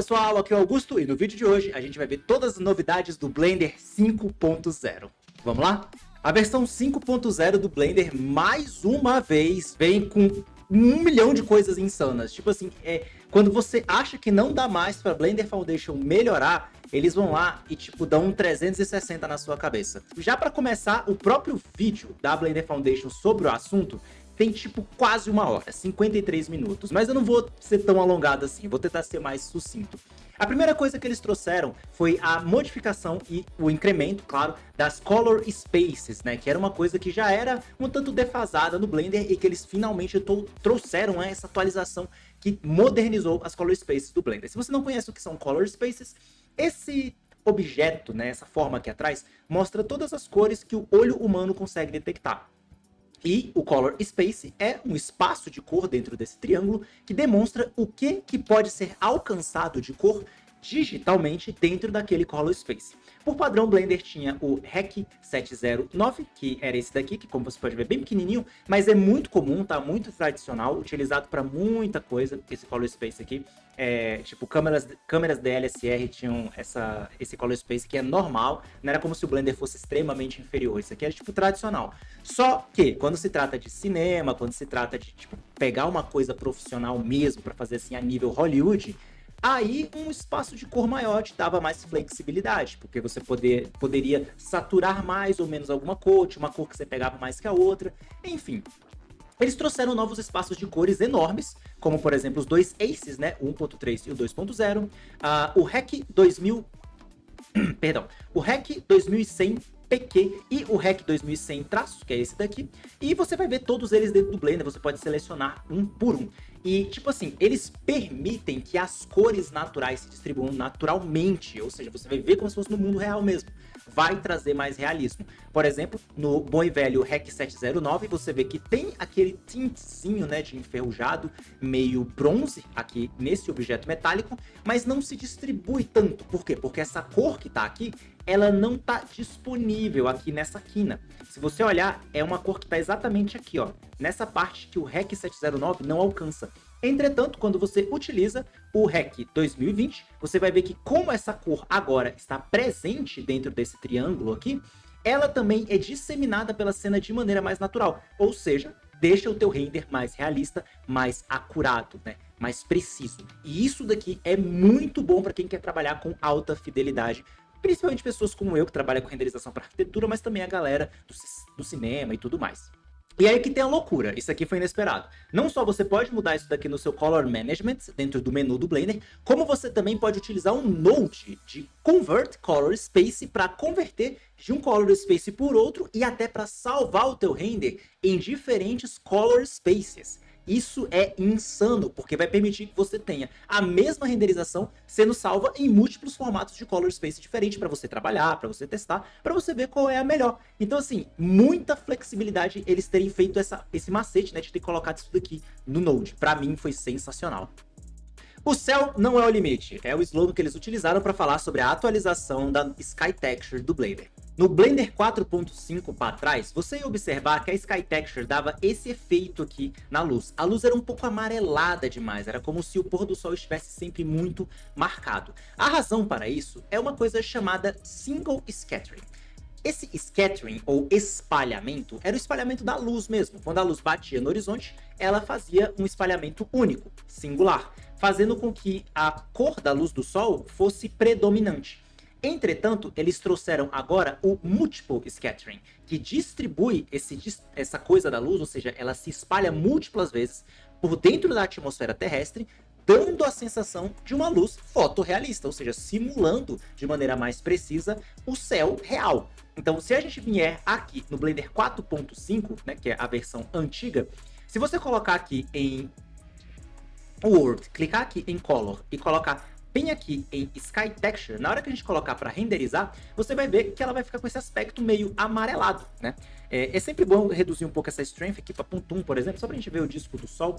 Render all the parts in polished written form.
pessoal, aqui é o Augusto e no vídeo de hoje a gente vai ver todas as novidades do Blender 5.0. Vamos lá? A versão 5.0 do Blender, mais uma vez, vem com 1 milhão de coisas insanas. Tipo assim, quando você acha que não dá mais para Blender Foundation melhorar, eles vão lá e tipo dão um 360 na sua cabeça. Já para começar, o próprio vídeo da Blender Foundation sobre o assunto tem tipo quase 1 hora, 53 minutos, mas eu não vou ser tão alongado assim, vou tentar ser mais sucinto. A primeira coisa que eles trouxeram foi a modificação e o incremento, claro, das Color Spaces, né? Que era uma coisa que já era um tanto defasada no Blender e que eles finalmente trouxeram essa atualização que modernizou as Color Spaces do Blender. Se você não conhece o que são Color Spaces, esse objeto, né, essa forma aqui atrás, mostra todas as cores que o olho humano consegue detectar. E o Color Space é um espaço de cor dentro desse triângulo que demonstra o que pode ser alcançado de cor digitalmente dentro daquele Color Space. Por padrão, Blender tinha o REC 709, que era esse daqui, que como você pode ver, bem pequenininho, mas é muito comum, tá? Muito tradicional, utilizado para muita coisa, esse Color Space aqui. Tipo, câmeras DLSR tinham esse Color Space que é normal, não era como se o Blender fosse extremamente inferior, isso aqui era tipo tradicional. Só que, quando se trata de cinema, quando se trata de tipo, pegar uma coisa profissional mesmo, para fazer assim a nível Hollywood, aí um espaço de cor maior te dava mais flexibilidade, porque você poderia saturar mais ou menos alguma cor, tinha uma cor que você pegava mais que a outra, enfim. Eles trouxeram novos espaços de cores enormes, como por exemplo os dois Aces, né, o 1.3 e o 2.0, o REC 2000, perdão, o REC 2100 PQ e o REC 2100 traços, que é esse daqui, e você vai ver todos eles dentro do Blender, você pode selecionar um por um. E, tipo assim, eles permitem que as cores naturais se distribuam naturalmente, ou seja, você vai ver como se fosse no mundo real mesmo. Vai trazer mais realismo. Por exemplo, no bom e velho REC 709, você vê que tem aquele tintzinho, né, de enferrujado, meio bronze, aqui nesse objeto metálico, mas não se distribui tanto. Por quê? Porque essa cor que tá aqui, ela não tá disponível aqui nessa quina. Se você olhar, é uma cor que tá exatamente aqui, ó, nessa parte que o REC 709 não alcança. Entretanto, quando você utiliza o REC 2020, você vai ver que como essa cor agora está presente dentro desse triângulo aqui, ela também é disseminada pela cena de maneira mais natural, ou seja, deixa o teu render mais realista, mais acurado, né? Mais preciso. E isso daqui é muito bom para quem quer trabalhar com alta fidelidade, principalmente pessoas como eu, que trabalham com renderização para arquitetura, mas também a galera do cinema e tudo mais. E aí que tem a loucura, isso aqui foi inesperado. Não só você pode mudar isso daqui no seu Color Management, dentro do menu do Blender, como você também pode utilizar um Node de Convert Color Space para converter de um Color Space por outro e até para salvar o teu render em diferentes Color Spaces. Isso é insano, porque vai permitir que você tenha a mesma renderização sendo salva em múltiplos formatos de Color Space diferentes para você trabalhar, para você testar, para você ver qual é a melhor. Então, assim, muita flexibilidade eles terem feito esse macete, né, de ter colocado isso daqui no Node. Para mim foi sensacional. O céu não é o limite, é o slogan que eles utilizaram para falar sobre a atualização da Sky Texture do Blender. No Blender 4.5 para trás, você ia observar que a Sky Texture dava esse efeito aqui na luz. A luz era um pouco amarelada demais, era como se o pôr do sol estivesse sempre muito marcado. A razão para isso é uma coisa chamada Single Scattering. Esse scattering, ou espalhamento, era o espalhamento da luz mesmo. Quando a luz batia no horizonte, ela fazia um espalhamento único, singular, fazendo com que a cor da luz do sol fosse predominante. Entretanto, eles trouxeram agora o Multiple Scattering, que distribui essa coisa da luz, ou seja, ela se espalha múltiplas vezes por dentro da atmosfera terrestre, dando a sensação de uma luz fotorrealista, ou seja, simulando de maneira mais precisa o céu real. Então, se a gente vier aqui no Blender 4.5, né, que é a versão antiga, se você colocar aqui em World, clicar aqui em Color e colocar bem aqui em Sky Texture, na hora que a gente colocar para renderizar, você vai ver que ela vai ficar com esse aspecto meio amarelado, né? É sempre bom reduzir um pouco essa strength aqui para 0.1, por exemplo, só para a gente ver o disco do sol.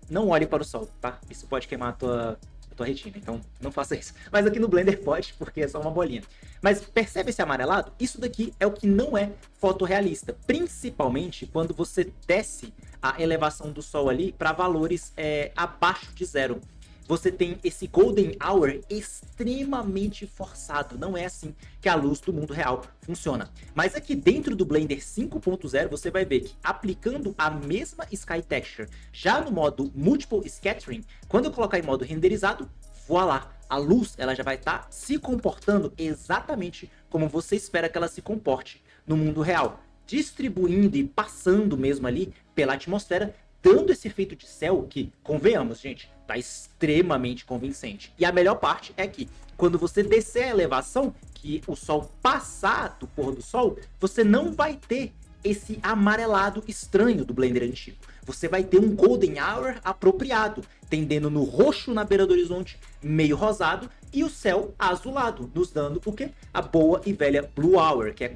Não olhe para o sol, tá? Isso pode queimar a tua retina, então não faça isso. Mas aqui no Blender pode, porque é só uma bolinha. Mas percebe esse amarelado? Isso daqui é o que não é fotorrealista, principalmente quando você desce a elevação do sol ali para valores abaixo de 0. você tem esse Golden Hour extremamente forçado. Não é assim que a luz do mundo real funciona. Mas aqui dentro do Blender 5.0, você vai ver que aplicando a mesma Sky Texture, já no modo Multiple Scattering, quando eu colocar em modo renderizado, voilá, a luz ela já vai estar se comportando exatamente como você espera que ela se comporte no mundo real, distribuindo e passando mesmo ali pela atmosfera, dando esse efeito de céu que, convenhamos, gente, tá extremamente convincente. E a melhor parte é que, quando você descer a elevação, que o sol passar do pôr do sol, você não vai ter esse amarelado estranho do Blender antigo. Você vai ter um Golden Hour apropriado, tendendo no roxo na beira do horizonte, meio rosado, e o céu azulado, nos dando o quê? A boa e velha Blue Hour, que é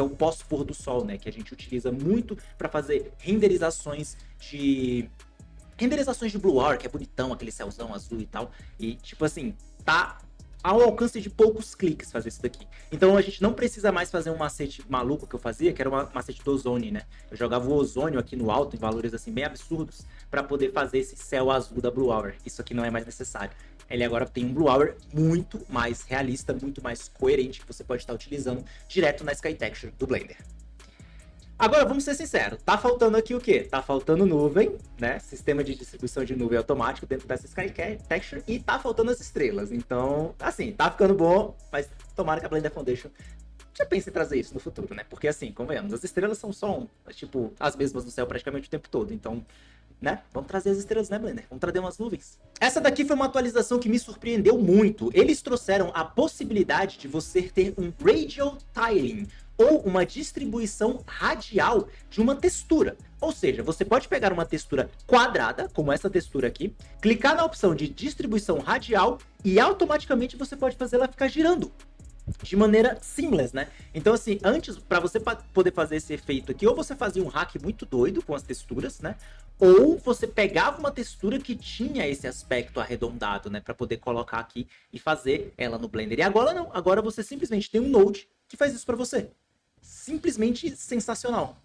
o pós-pôr do sol, né? Que a gente utiliza muito para fazer renderizações de Blue Hour, que é bonitão, aquele céuzão azul e tal. E, tipo assim, tá ao alcance de poucos cliques fazer isso daqui. Então a gente não precisa mais fazer um macete maluco que eu fazia, que era um macete do ozônio, né? Eu jogava o ozônio aqui no alto, em valores assim bem absurdos, para poder fazer esse céu azul da Blue Hour. Isso aqui não é mais necessário. Ele agora tem um Blue Hour muito mais realista, muito mais coerente, que você pode estar utilizando direto na Sky Texture do Blender. Agora, vamos ser sinceros, tá faltando aqui o quê? Tá faltando nuvem, né? Sistema de distribuição de nuvem automático dentro dessa Sky Texture, e tá faltando as estrelas. Então, assim, tá ficando bom, mas tomara que a Blender Foundation já pense em trazer isso no futuro, né? Porque assim, convenhamos, as estrelas são só, tipo, as mesmas no céu praticamente o tempo todo, então, né? Vamos trazer as estrelas, né, Blender? Vamos trazer umas nuvens. Essa daqui foi uma atualização que me surpreendeu muito. Eles trouxeram a possibilidade de você ter um Radial Tiling, ou uma distribuição radial de uma textura. Ou seja, você pode pegar uma textura quadrada, como essa textura aqui, clicar na opção de distribuição radial e automaticamente você pode fazer ela ficar girando de maneira seamless, né? Então assim, antes, para você poder fazer esse efeito aqui, ou você fazia um hack muito doido com as texturas, né? Ou você pegava uma textura que tinha esse aspecto arredondado, né? Para poder colocar aqui e fazer ela no Blender. E agora não, agora você simplesmente tem um node que faz isso para você. Simplesmente sensacional.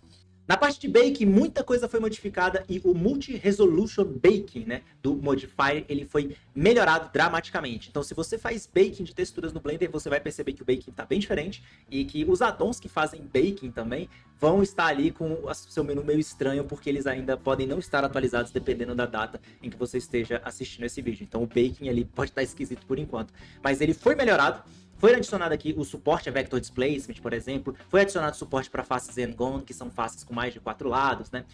Na parte de baking, muita coisa foi modificada e o Multi-Resolution Baking, né, do Modifier, ele foi melhorado dramaticamente. Então, se você faz baking de texturas no Blender, você vai perceber que o baking está bem diferente e que os addons que fazem baking também vão estar ali com o seu menu meio estranho, porque eles ainda podem não estar atualizados dependendo da data em que você esteja assistindo esse vídeo. Então, o baking ali pode estar esquisito por enquanto, mas ele foi melhorado. Foi adicionado aqui o suporte a Vector Displacement, por exemplo. Foi adicionado suporte para faces N-Gone, que são faces com mais de 4 lados, né?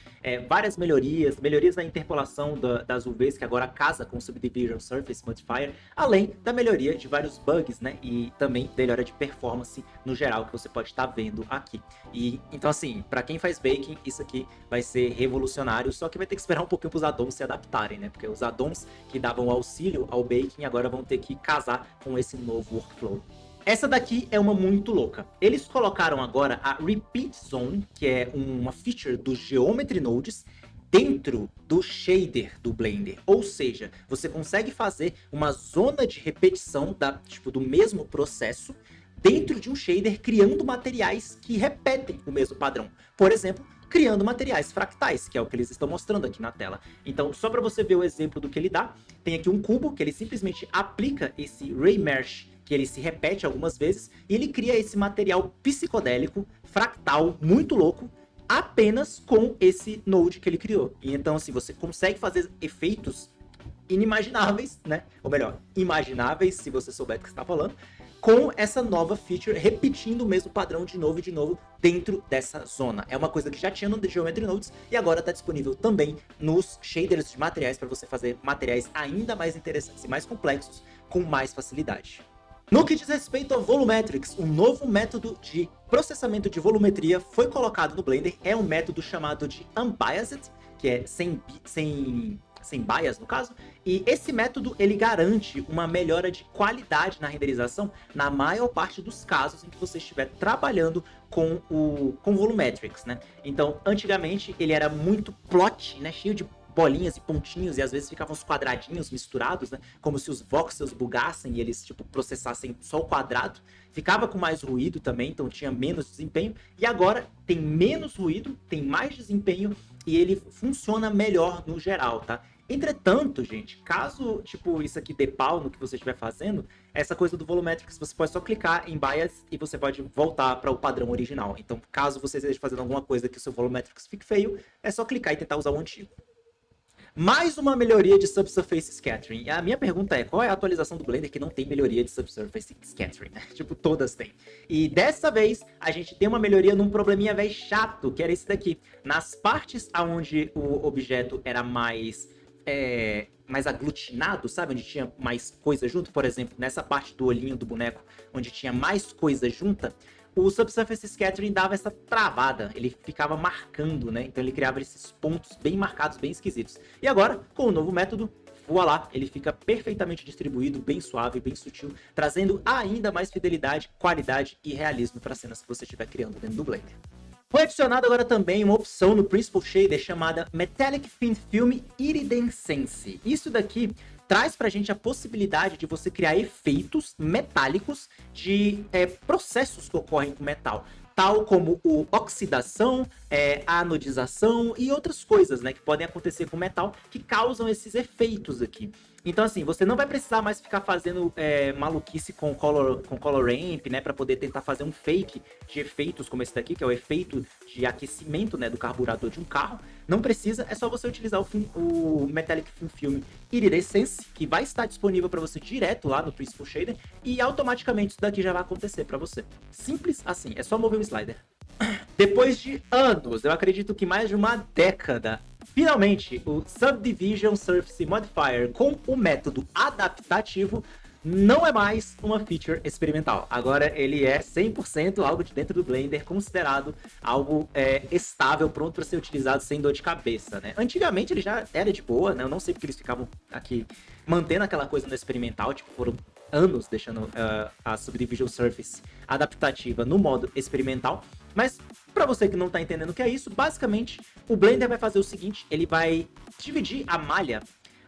Várias melhorias na interpolação das UVs, que agora casa com o Subdivision Surface Modifier, além da melhoria de vários bugs, né? E também melhora de performance no geral, que você pode estar vendo aqui. E então, assim, para quem faz baking, isso aqui vai ser revolucionário, só que vai ter que esperar um pouquinho para os addons se adaptarem, né? Porque os addons que davam auxílio ao baking agora vão ter que casar com esse novo workflow. Essa daqui é uma muito louca. Eles colocaram agora a Repeat Zone, que é uma feature do Geometry Nodes, dentro do shader do Blender. Ou seja, você consegue fazer uma zona de repetição do mesmo processo dentro de um shader, criando materiais que repetem o mesmo padrão. Por exemplo, criando materiais fractais, que é o que eles estão mostrando aqui na tela. Então, só para você ver o exemplo do que ele dá, tem aqui um cubo que ele simplesmente aplica esse Ray Mesh, que ele se repete algumas vezes, e ele cria esse material psicodélico, fractal, muito louco, apenas com esse node que ele criou. E então, assim, você consegue fazer efeitos inimagináveis, né? Ou melhor, imagináveis, se você souber do que está falando, com essa nova feature, repetindo o mesmo padrão de novo e de novo dentro dessa zona. É uma coisa que já tinha no Geometry Nodes e agora está disponível também nos shaders de materiais, para você fazer materiais ainda mais interessantes e mais complexos com mais facilidade. No que diz respeito ao Volumetrics, um novo método de processamento de volumetria foi colocado no Blender. É um método chamado de Unbiased, que é sem bias no caso, e esse método ele garante uma melhora de qualidade na renderização na maior parte dos casos em que você estiver trabalhando com Volumetrics, né? Então, antigamente ele era muito plot, né, cheio de bolinhas e pontinhos, e às vezes ficavam os quadradinhos misturados, né? Como se os voxels bugassem e eles, tipo, processassem só o quadrado. Ficava com mais ruído também, então tinha menos desempenho. E agora tem menos ruído, tem mais desempenho e ele funciona melhor no geral, tá? Entretanto, gente, caso, tipo, isso aqui dê pau no que você estiver fazendo, essa coisa do Volumetrics, você pode só clicar em Bias e você pode voltar para o padrão original. Então, caso você esteja fazendo alguma coisa que o seu Volumetrics fique feio, é só clicar e tentar usar o antigo. Mais uma melhoria de Subsurface Scattering. A minha pergunta é, qual é a atualização do Blender que não tem melhoria de Subsurface Scattering, né? Tipo, todas têm. E dessa vez, a gente tem uma melhoria num probleminha velho chato, que era esse daqui. Nas partes onde o objeto era mais aglutinado, sabe? Onde tinha mais coisa junto, por exemplo, nessa parte do olhinho do boneco, onde tinha mais coisa junta, o Subsurface Scattering dava essa travada, ele ficava marcando, né? Então ele criava esses pontos bem marcados, bem esquisitos. E agora, com o novo método, voilá, ele fica perfeitamente distribuído, bem suave, bem sutil, trazendo ainda mais fidelidade, qualidade e realismo para as cenas que você estiver criando dentro do Blender. Foi adicionada agora também uma opção no Principal Shader chamada Metallic Thin Film Iridescence. Isso daqui traz pra gente a possibilidade de você criar efeitos metálicos de processos que ocorrem com metal, tal como oxidação, anodização e outras coisas, né, que podem acontecer com metal que causam esses efeitos aqui. Então, assim, você não vai precisar mais ficar fazendo maluquice com color ramp, né, para poder tentar fazer um fake de efeitos como esse daqui, que é o efeito de aquecimento, né, do carburador de um carro. Não precisa, é só você utilizar o Metallic Thin Film Iridescence, que vai estar disponível para você direto lá no Principal Shader, e automaticamente isso daqui já vai acontecer para você. Simples assim, é só mover o slider. Depois de anos, eu acredito que mais de uma década, finalmente o Subdivision Surface Modifier com o método adaptativo não é mais uma feature experimental. Agora ele é 100% algo de dentro do Blender, considerado algo estável, pronto para ser utilizado sem dor de cabeça, né? Antigamente ele já era de boa, né? Eu não sei porque eles ficavam aqui mantendo aquela coisa no experimental, tipo, foram anos deixando a Subdivision Surface adaptativa no modo experimental. Mas, para você que não está entendendo o que é isso, basicamente, o Blender vai fazer o seguinte, ele vai dividir a malha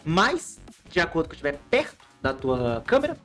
mais de acordo com o que estiver perto da tua câmera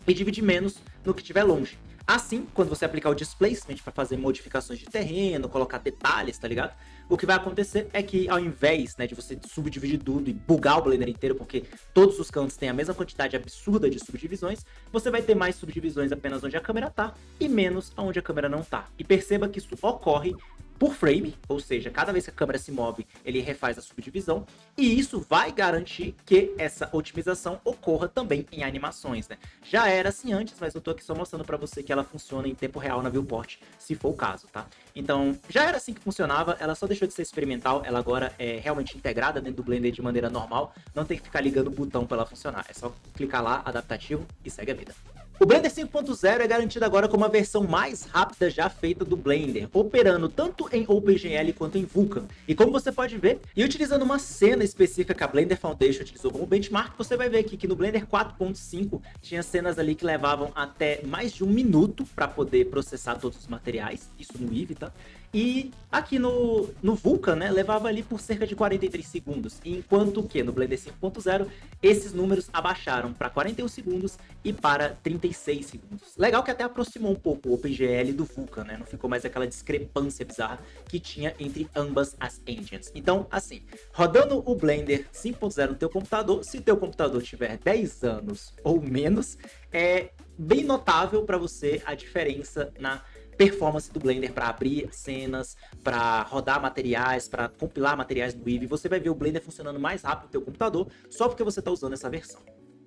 e dividir menos no que estiver longe. Assim, quando você aplicar o Displacement para fazer modificações de terreno, colocar detalhes, tá ligado? O que vai acontecer é que ao invés, né, de você subdividir tudo e bugar o Blender inteiro, porque todos os cantos têm a mesma quantidade absurda de subdivisões, você vai ter mais subdivisões apenas onde a câmera tá e menos onde a câmera não tá. E perceba que isso ocorre por frame, ou seja, cada vez que a câmera se move, ele refaz a subdivisão, e isso vai garantir que essa otimização ocorra também em animações, né? Já era assim antes, mas eu tô aqui só mostrando para você que ela funciona em tempo real na viewport, se for o caso, tá? Então, já era assim que funcionava, ela só deixou de ser experimental, ela agora é realmente integrada dentro do Blender de maneira normal, não tem que ficar ligando o botão para ela funcionar, é só clicar lá, adaptativo, e segue a vida. O Blender 5.0 é garantido agora como a versão mais rápida já feita do Blender, operando tanto em OpenGL quanto em Vulkan. E como você pode ver, e utilizando uma cena específica que a Blender Foundation utilizou como benchmark, você vai ver aqui que no Blender 4.5 tinha cenas ali que levavam até mais de 1 minuto para poder processar todos os materiais, isso no Eevee, tá? E aqui no Vulkan, né, levava ali por cerca de 43 segundos, enquanto que no Blender 5.0 esses números abaixaram para 41 segundos e para 36 segundos. Legal que até aproximou um pouco o OpenGL do Vulkan, né, não ficou mais aquela discrepância bizarra que tinha entre ambas as engines. Então, assim, rodando o Blender 5.0 no teu computador, se o teu computador tiver 10 anos ou menos, é bem notável para você a diferença na performance do Blender para abrir cenas, para rodar materiais, para compilar materiais no Eevee. Você vai ver o Blender funcionando mais rápido no teu computador só porque você está usando essa versão.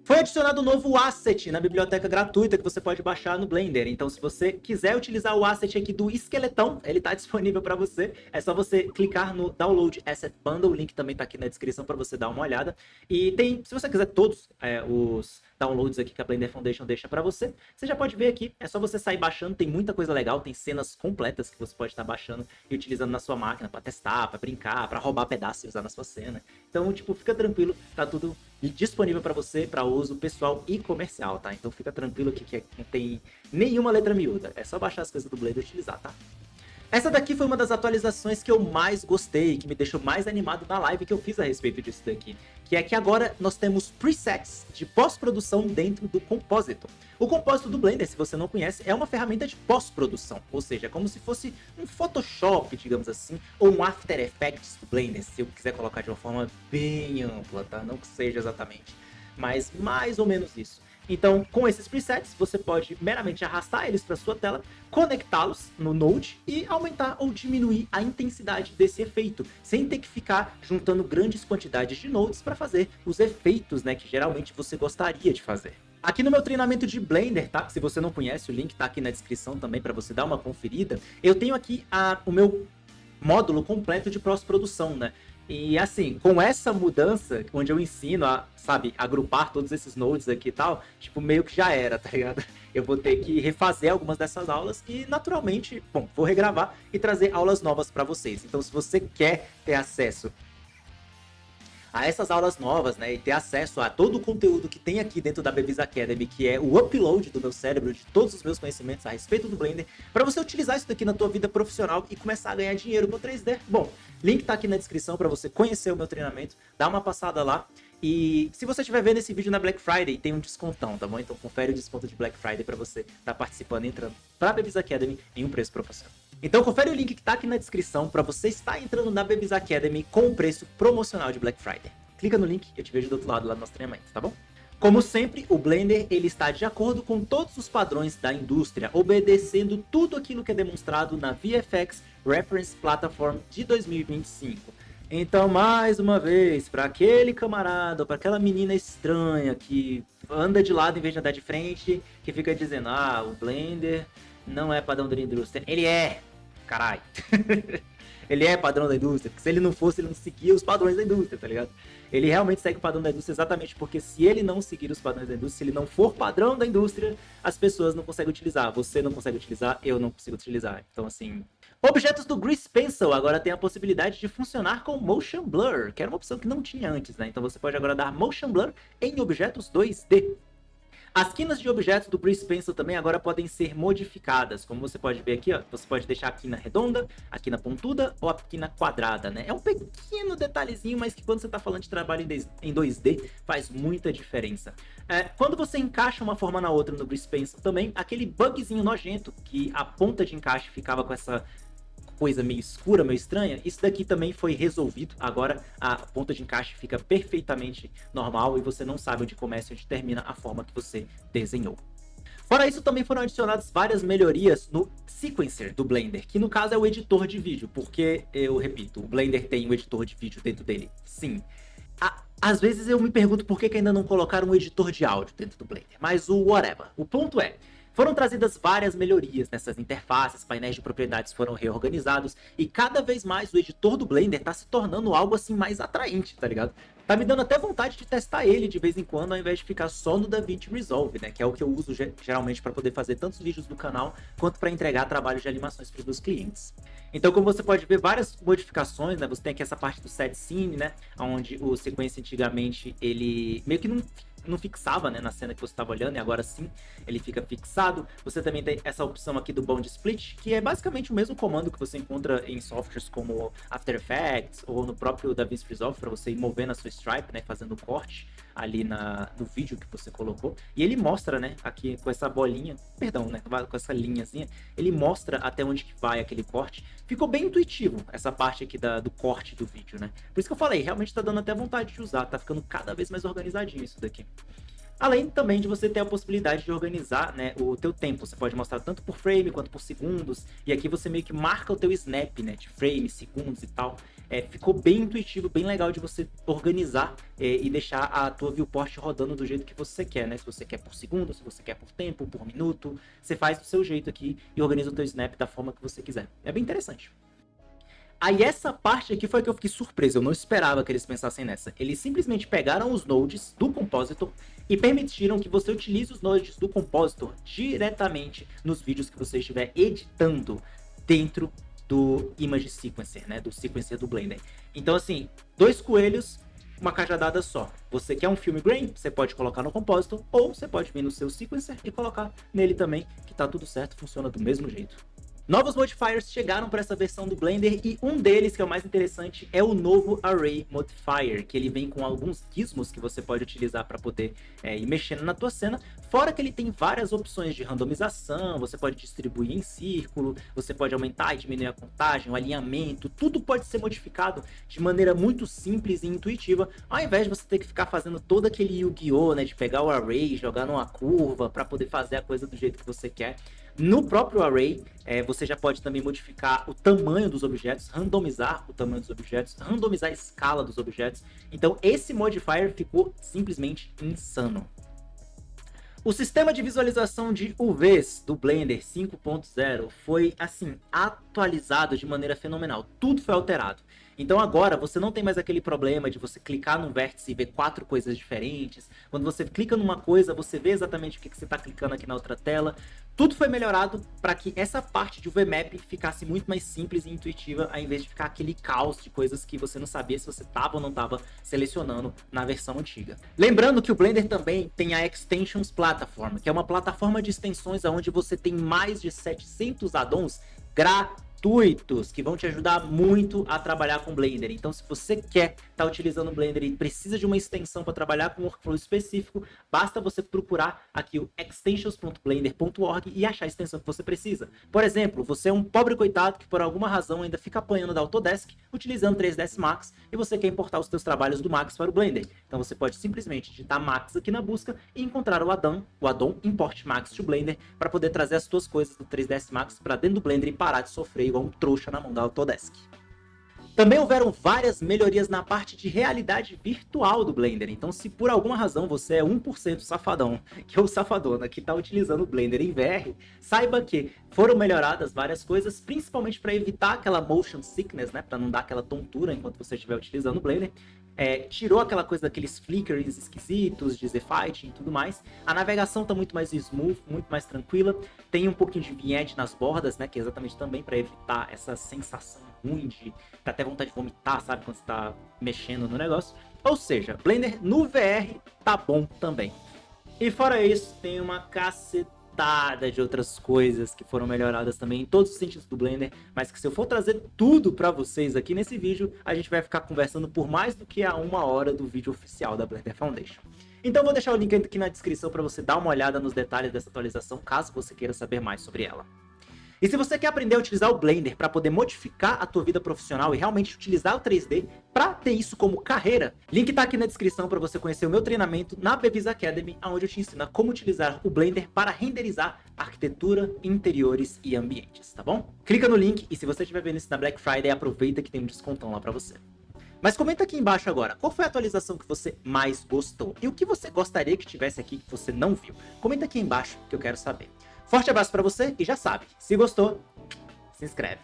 Foi adicionado um novo asset na biblioteca gratuita que você pode baixar no Blender. Então, se você quiser utilizar o asset aqui do esqueletão, ele está disponível para você. É só você clicar no Download Asset Bundle, o link também está aqui na descrição para você dar uma olhada. E tem, se você quiser todos os downloads aqui que a Blender Foundation deixa para você, você já pode ver aqui, é só você sair baixando, tem muita coisa legal, tem cenas completas que você pode estar baixando e utilizando na sua máquina para testar, para brincar, para roubar pedaços e usar na sua cena. Então, tipo, fica tranquilo, tá tudo disponível para você, para uso pessoal e comercial, tá? Então fica tranquilo aqui que não tem nenhuma letra miúda, é só baixar as coisas do Blender e utilizar, tá? Essa daqui foi uma das atualizações que eu mais gostei, que me deixou mais animado na live que eu fiz a respeito disso daqui. Que é que agora nós temos presets de pós-produção dentro do Compositor. O Compositor do Blender, se você não conhece, é uma ferramenta de pós-produção. Ou seja, é como se fosse um Photoshop, digamos assim, ou um After Effects do Blender, se eu quiser colocar de uma forma bem ampla, tá? Não que seja exatamente, mas mais ou menos isso. Então, com esses presets, você pode meramente arrastar eles para sua tela, conectá-los no Node e aumentar ou diminuir a intensidade desse efeito, sem ter que ficar juntando grandes quantidades de nodes para fazer os efeitos, né, que geralmente você gostaria de fazer. Aqui no meu treinamento de Blender, tá? Se você não conhece, o link tá aqui na descrição também para você dar uma conferida. Eu tenho aqui o meu módulo completo de pós-produção, né? E assim, com essa mudança, onde eu ensino a, sabe, agrupar todos esses nodes aqui e tal, tipo, meio que já era, tá ligado? Eu vou ter que refazer algumas dessas aulas e, naturalmente, bom, vou regravar e trazer aulas novas para vocês. Então, se você quer ter acesso a essas aulas novas, né, e ter acesso a todo o conteúdo que tem aqui dentro da Bevis Academy, que é o upload do meu cérebro, de todos os meus conhecimentos a respeito do Blender, para você utilizar isso daqui na tua vida profissional e começar a ganhar dinheiro com 3D. Bom, link tá aqui na descrição para você conhecer o meu treinamento, dá uma passada lá. E se você estiver vendo esse vídeo na Black Friday, tem um descontão, tá bom? Então confere o desconto de Black Friday para você estar participando e entrando para a Bevis Academy em um preço promocional. Então confere o link que tá aqui na descrição para você estar entrando na Bevis Academy com um preço promocional de Black Friday. Clica no link e eu te vejo do outro lado lá no nosso treinamento, tá bom? Como sempre, o Blender ele está de acordo com todos os padrões da indústria, obedecendo tudo aquilo que é demonstrado na VFX Reference Platform de 2025. Então, mais uma vez, para aquele camarada, para aquela menina estranha que anda de lado em vez de andar de frente, que fica dizendo, o Blender não é padrão da indústria. Ele é, caralho. Ele é padrão da indústria, porque se ele não fosse, ele não seguia os padrões da indústria, tá ligado? Ele realmente segue o padrão da indústria exatamente porque se ele não seguir os padrões da indústria, se ele não for padrão da indústria, as pessoas não conseguem utilizar. Você não consegue utilizar, eu não consigo utilizar. Então, assim... Objetos do Grease Pencil agora tem a possibilidade de funcionar com Motion Blur, que era uma opção que não tinha antes, né? Então você pode agora dar Motion Blur em objetos 2D. As quinas de objetos do Grease Pencil também agora podem ser modificadas, como você pode ver aqui, ó, você pode deixar a quina redonda, a quina pontuda ou a quina quadrada, né? É um pequeno detalhezinho, mas que quando você está falando de trabalho em 2D faz muita diferença. Quando você encaixa uma forma na outra no Grease Pencil também, aquele bugzinho nojento que a ponta de encaixe ficava com essa coisa meio escura, meio estranha, isso daqui também foi resolvido. Agora a ponta de encaixe fica perfeitamente normal e você não sabe onde começa e onde termina a forma que você desenhou. Fora isso, também foram adicionadas várias melhorias no Sequencer do Blender, que no caso é o editor de vídeo, porque, eu repito, o Blender tem um editor de vídeo dentro dele, sim. Às vezes eu me pergunto por que ainda não colocaram um editor de áudio dentro do Blender, mas o whatever. O ponto é, foram trazidas várias melhorias nessas interfaces, painéis de propriedades foram reorganizados e cada vez mais o editor do Blender tá se tornando algo assim mais atraente, tá ligado? Tá me dando até vontade de testar ele de vez em quando, ao invés de ficar só no DaVinci Resolve, né? Que é o que eu uso geralmente para poder fazer tantos vídeos do canal, quanto para entregar trabalhos de animações para os meus clientes. Então, como você pode ver, várias modificações, né? Você tem aqui essa parte do set scene, né? Onde o sequência antigamente, ele meio que não fixava, né, na cena que você estava olhando, e agora sim ele fica fixado. Você também tem essa opção aqui do Bound Split, que é basicamente o mesmo comando que você encontra em softwares como After Effects ou no próprio DaVinci Resolve, para você ir movendo a sua stripe, né, fazendo o corte ali no vídeo que você colocou. E ele mostra, né, aqui com essa bolinha, perdão, né, com essa linhazinha, ele mostra até onde que vai aquele corte. Ficou bem intuitivo essa parte aqui do corte do vídeo, né? Por isso que eu falei, realmente tá dando até vontade de usar, tá ficando cada vez mais organizadinho isso daqui. Além também de você ter a possibilidade de organizar, né, o teu tempo. Você pode mostrar tanto por frame quanto por segundos. E aqui você meio que marca o teu snap, né, de frames, segundos e tal. Ficou bem intuitivo, bem legal de você organizar e deixar a tua viewport rodando do jeito que você quer, né? Se você quer por segundo, se você quer por tempo, por minuto. Você faz do seu jeito aqui e organiza o teu snap da forma que você quiser. É bem interessante. Aí essa parte aqui foi que eu fiquei surpreso, eu não esperava que eles pensassem nessa. Eles simplesmente pegaram os nodes do Compositor e permitiram que você utilize os nodes do Compositor diretamente nos vídeos que você estiver editando dentro do Image Sequencer, né, do Sequencer do Blender. Então assim, 2 coelhos, uma cajadada só. Você quer um filme grain, você pode colocar no Compositor, ou você pode vir no seu Sequencer e colocar nele também, que tá tudo certo, funciona do mesmo jeito. Novos modifiers chegaram para essa versão do Blender e um deles, que é o mais interessante, é o novo Array Modifier, que ele vem com alguns gizmos que você pode utilizar para poder ir mexendo na tua cena, fora que ele tem várias opções de randomização, você pode distribuir em círculo, você pode aumentar e diminuir a contagem, o alinhamento, tudo pode ser modificado de maneira muito simples e intuitiva, ao invés de você ter que ficar fazendo todo aquele Yu-Gi-Oh, né, de pegar o Array, jogar numa curva para poder fazer a coisa do jeito que você quer. No próprio Array, você já pode também modificar o tamanho dos objetos, randomizar o tamanho dos objetos, randomizar a escala dos objetos. Então esse modifier ficou simplesmente insano. O sistema de visualização de UVs do Blender 5.0 foi, assim, atualizado de maneira fenomenal. Tudo foi alterado. Então agora você não tem mais aquele problema de você clicar num vértice e ver 4 coisas diferentes. Quando você clica numa coisa, você vê exatamente o que você está clicando aqui na outra tela. Tudo foi melhorado para que essa parte de UVMap ficasse muito mais simples e intuitiva, ao invés de ficar aquele caos de coisas que você não sabia se você estava ou não estava selecionando na versão antiga. Lembrando que o Blender também tem a Extensions Platform, que é uma plataforma de extensões onde você tem mais de 700 add-ons gratuitos que vão te ajudar muito a trabalhar com Blender. Então, se você quer estar utilizando o Blender e precisa de uma extensão para trabalhar com um workflow específico, basta você procurar aqui o extensions.blender.org e achar a extensão que você precisa. Por exemplo, você é um pobre coitado que por alguma razão ainda fica apanhando da Autodesk utilizando 3ds Max e você quer importar os seus trabalhos do Max para o Blender. Então você pode simplesmente digitar Max aqui na busca e encontrar o addon Import Max to Blender para poder trazer as suas coisas do 3ds Max para dentro do Blender e parar de sofrer igual um trouxa na mão da Autodesk. Também houveram várias melhorias na parte de realidade virtual do Blender, então se por alguma razão você é 1% safadão, que é o safadona que está utilizando o Blender em VR, saiba que foram melhoradas várias coisas, principalmente para evitar aquela motion sickness, né, para não dar aquela tontura enquanto você estiver utilizando o Blender. Tirou aquela coisa daqueles flickers esquisitos de Z-Fighting e tudo mais. A navegação está muito mais smooth, muito mais tranquila. Tem um pouquinho de vignette nas bordas, né, que é exatamente também para evitar essa sensação ruim de dar até vontade de vomitar, sabe, quando você está mexendo no negócio. Ou seja, Blender no VR tá bom também. E fora isso, tem uma cacetada de outras coisas que foram melhoradas também em todos os sentidos do Blender, mas que se eu for trazer tudo para vocês aqui nesse vídeo, a gente vai ficar conversando por mais do que a 1 hora do vídeo oficial da Blender Foundation. Então vou deixar o link aqui na descrição para você dar uma olhada nos detalhes dessa atualização, caso você queira saber mais sobre ela. E se você quer aprender a utilizar o Blender para poder modificar a tua vida profissional e realmente utilizar o 3D para ter isso como carreira, link tá aqui na descrição para você conhecer o meu treinamento na Bevis Academy, onde eu te ensino a como utilizar o Blender para renderizar arquitetura, interiores e ambientes, tá bom? Clica no link e se você estiver vendo isso na Black Friday, aproveita que tem um descontão lá para você. Mas comenta aqui embaixo agora, qual foi a atualização que você mais gostou? E o que você gostaria que tivesse aqui que você não viu? Comenta aqui embaixo que eu quero saber. Forte abraço pra você e já sabe, se gostou, se inscreve.